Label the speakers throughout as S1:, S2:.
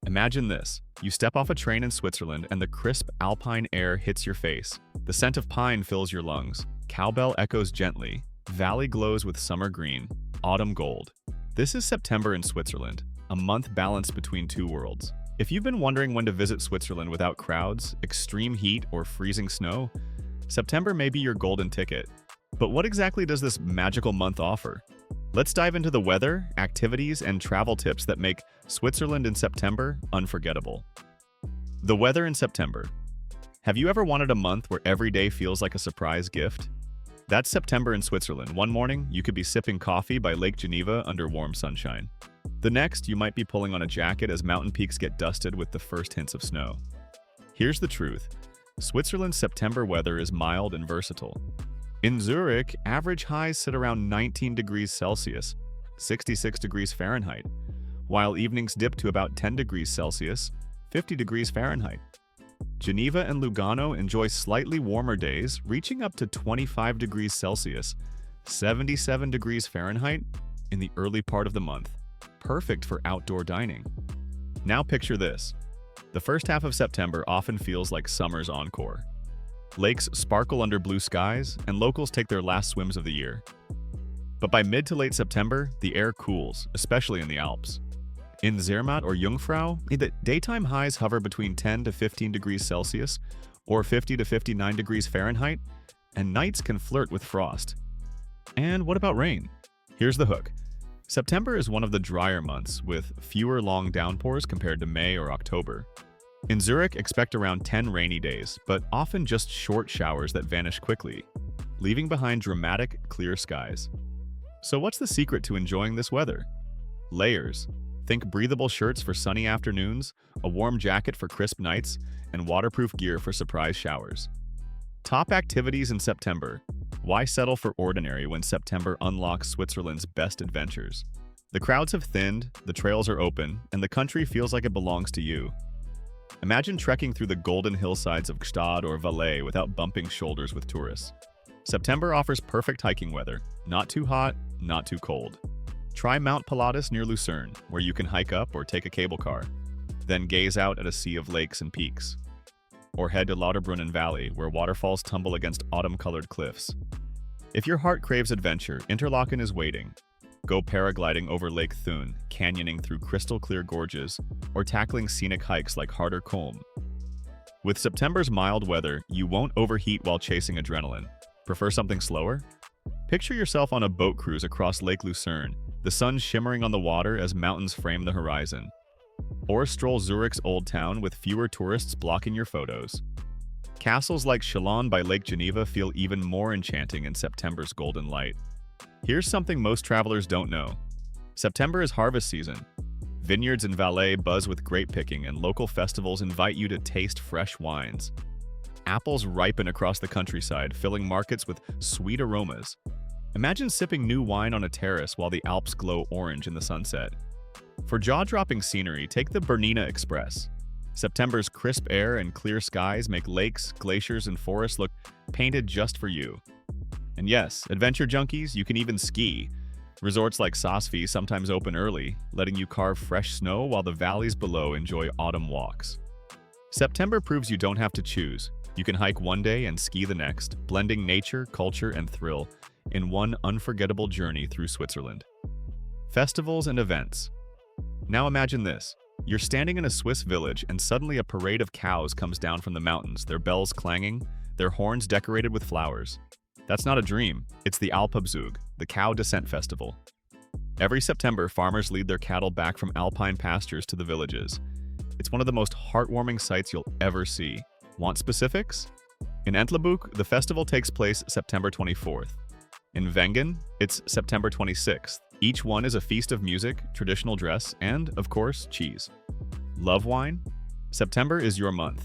S1: Imagine this. You step off a train in Switzerland and the crisp alpine air hits your face. The scent of pine fills your lungs. Cowbell echoes gently. Valley glows with summer green, autumn gold. This is September in Switzerland, a month balanced between two worlds. If you've been wondering when to visit Switzerland without crowds, extreme heat, or freezing snow, September may be your golden ticket. But what exactly does this magical month offer? Let's dive into the weather, activities, and travel tips that make Switzerland in September unforgettable. The weather in September. Have you ever wanted a month where every day feels like a surprise gift? That's September in Switzerland. One morning, you could be sipping coffee by Lake Geneva under warm sunshine. The next, you might be pulling on a jacket as mountain peaks get dusted with the first hints of snow. Here's the truth. Switzerland's September weather is mild and versatile. In Zurich, average highs sit around 19 degrees Celsius, 66 degrees Fahrenheit, while evenings dip to about 10 degrees Celsius, 50 degrees Fahrenheit. Geneva and Lugano enjoy slightly warmer days, reaching up to 25 degrees Celsius, 77 degrees Fahrenheit, in the early part of the month. Perfect for outdoor dining. Now picture this. The first half of September often feels like summer's encore. Lakes sparkle under blue skies, and locals take their last swims of the year. But by mid to late September, the air cools, especially in the Alps. In Zermatt or Jungfrau, the daytime highs hover between 10 to 15 degrees Celsius or 50 to 59 degrees Fahrenheit, and nights can flirt with frost. And what about rain? Here's the hook. September is one of the drier months, with fewer long downpours compared to May or October. In Zurich, expect around 10 rainy days, but often just short showers that vanish quickly, leaving behind dramatic, clear skies. So what's the secret to enjoying this weather? Layers. Think breathable shirts for sunny afternoons, a warm jacket for crisp nights, and waterproof gear for surprise showers. Top activities in September. Why settle for ordinary when September unlocks Switzerland's best adventures? The crowds have thinned, the trails are open, and the country feels like it belongs to you. Imagine trekking through the golden hillsides of Gstaad or Valais without bumping shoulders with tourists. September offers perfect hiking weather, not too hot, not too cold. Try Mount Pilatus near Lucerne, where you can hike up or take a cable car, then gaze out at a sea of lakes and peaks. Or head to Lauterbrunnen Valley, where waterfalls tumble against autumn-colored cliffs. If your heart craves adventure, Interlaken is waiting. Go paragliding over Lake Thun, canyoning through crystal-clear gorges, or tackling scenic hikes like Harder Kulm. With September's mild weather, you won't overheat while chasing adrenaline. Prefer something slower? Picture yourself on a boat cruise across Lake Lucerne, the sun shimmering on the water as mountains frame the horizon. Or stroll Zurich's old town with fewer tourists blocking your photos. Castles like Chalon by Lake Geneva feel even more enchanting in September's golden light. Here's something most travelers don't know. September is harvest season. Vineyards in Valais buzz with grape picking, and local festivals invite you to taste fresh wines. Apples ripen across the countryside, filling markets with sweet aromas. Imagine sipping new wine on a terrace while the Alps glow orange in the sunset. For jaw-dropping scenery, take the Bernina Express. September's crisp air and clear skies make lakes, glaciers, and forests look painted just for you. And yes, adventure junkies, you can even ski. Resorts like Sosfi sometimes open early, letting you carve fresh snow while the valleys below enjoy autumn walks. September proves you don't have to choose. You can hike one day and ski the next, blending nature, culture, and thrill in one unforgettable journey through Switzerland. Festivals and events. Now imagine this. You're standing in a Swiss village and suddenly a parade of cows comes down from the mountains, their bells clanging, their horns decorated with flowers. That's not a dream, it's the Alpabzug, the Cow Descent Festival. Every September, farmers lead their cattle back from alpine pastures to the villages. It's one of the most heartwarming sights you'll ever see. Want specifics? In Entlebuch, the festival takes place September 24th. In Wengen, it's September 26th. Each one is a feast of music, traditional dress, and, of course, cheese. Love wine? September is your month.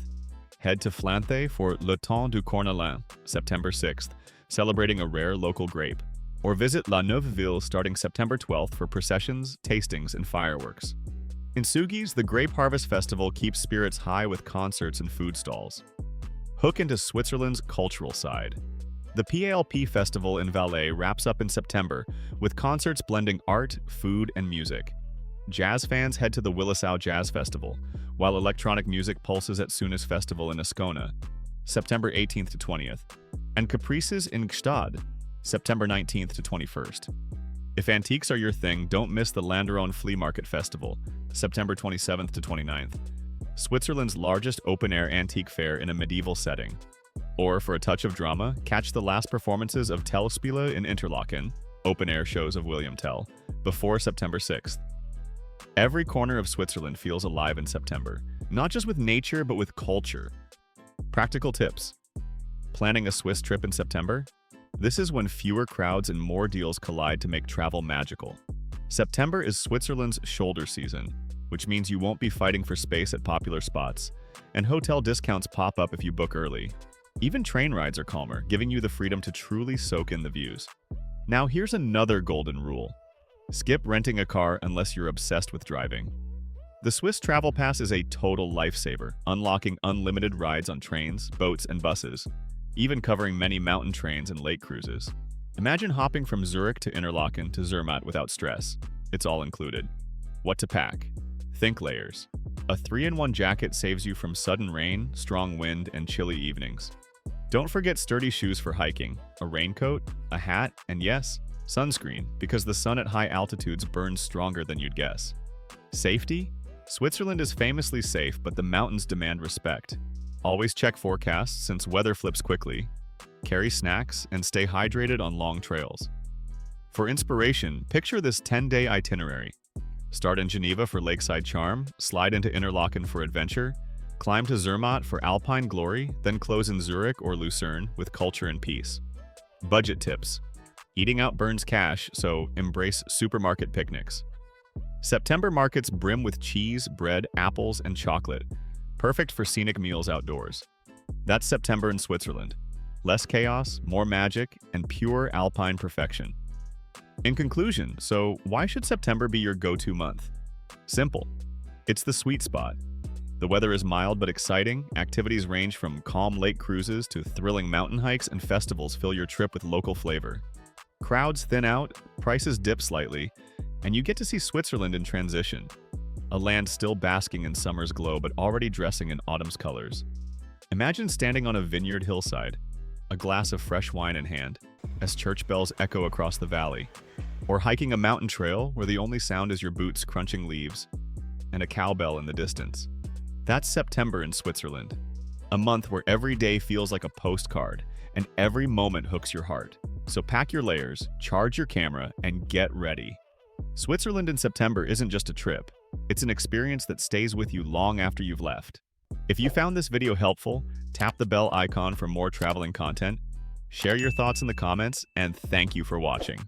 S1: Head to Flanthe for Le Temps du Cornelin, September 6th, celebrating a rare local grape. Or visit La Neuveville starting September 12th for processions, tastings, and fireworks. In Sugis, the Grape Harvest Festival keeps spirits high with concerts and food stalls. Hook into Switzerland's cultural side. The PALP Festival in Valais wraps up in September with concerts blending art, food, and music. Jazz fans head to the Willisau Jazz Festival, while electronic music pulses at Sunis Festival in Ascona, September 18th to 20th, and Caprices in Gstaad, September 19th to 21st. If antiques are your thing, don't miss the Landeron Flea Market Festival, September 27th to 29th, Switzerland's largest open-air antique fair in a medieval setting. Or, for a touch of drama, catch the last performances of Tellspiele in Interlaken, open-air shows of William Tell, before September 6th. Every corner of Switzerland feels alive in September, not just with nature, but with culture. Practical tips. Planning a Swiss trip in September? This is when fewer crowds and more deals collide to make travel magical. September is Switzerland's shoulder season, which means you won't be fighting for space at popular spots, and hotel discounts pop up if you book early. Even train rides are calmer, giving you the freedom to truly soak in the views. Now here's another golden rule. Skip renting a car unless you're obsessed with driving. The Swiss Travel Pass is a total lifesaver, unlocking unlimited rides on trains, boats, and buses, even covering many mountain trains and lake cruises. Imagine hopping from Zurich to Interlaken to Zermatt without stress. It's all included. What to pack? Think layers. A 3-in-1 jacket saves you from sudden rain, strong wind, and chilly evenings. Don't forget sturdy shoes for hiking, a raincoat, a hat, and yes, sunscreen, because the sun at high altitudes burns stronger than you'd guess. Safety? Switzerland is famously safe, but the mountains demand respect. Always check forecasts since weather flips quickly. Carry snacks and stay hydrated on long trails. For inspiration, picture this 10-day itinerary. Start in Geneva for lakeside charm, slide into Interlaken for adventure, climb to Zermatt for alpine glory, then close in Zurich or Lucerne with culture and peace. Budget tips. Eating out burns cash, so embrace supermarket picnics. September markets brim with cheese, bread, apples, and chocolate, perfect for scenic meals outdoors. That's September in Switzerland. Less chaos, more magic, and pure alpine perfection. In conclusion, so why should September be your go-to month? Simple. It's the sweet spot. The weather is mild but exciting, activities range from calm lake cruises to thrilling mountain hikes, and festivals fill your trip with local flavor. Crowds thin out, prices dip slightly, and you get to see Switzerland in transition. A land still basking in summer's glow but already dressing in autumn's colors. Imagine standing on a vineyard hillside, a glass of fresh wine in hand, as church bells echo across the valley, or hiking a mountain trail where the only sound is your boots crunching leaves and a cowbell in the distance. That's September in Switzerland, a month where every day feels like a postcard and every moment hooks your heart. So pack your layers, charge your camera, and get ready. Switzerland in September isn't just a trip, it's an experience that stays with you long after you've left. If you found this video helpful, tap the bell icon for more traveling content, share your thoughts in the comments, and thank you for watching.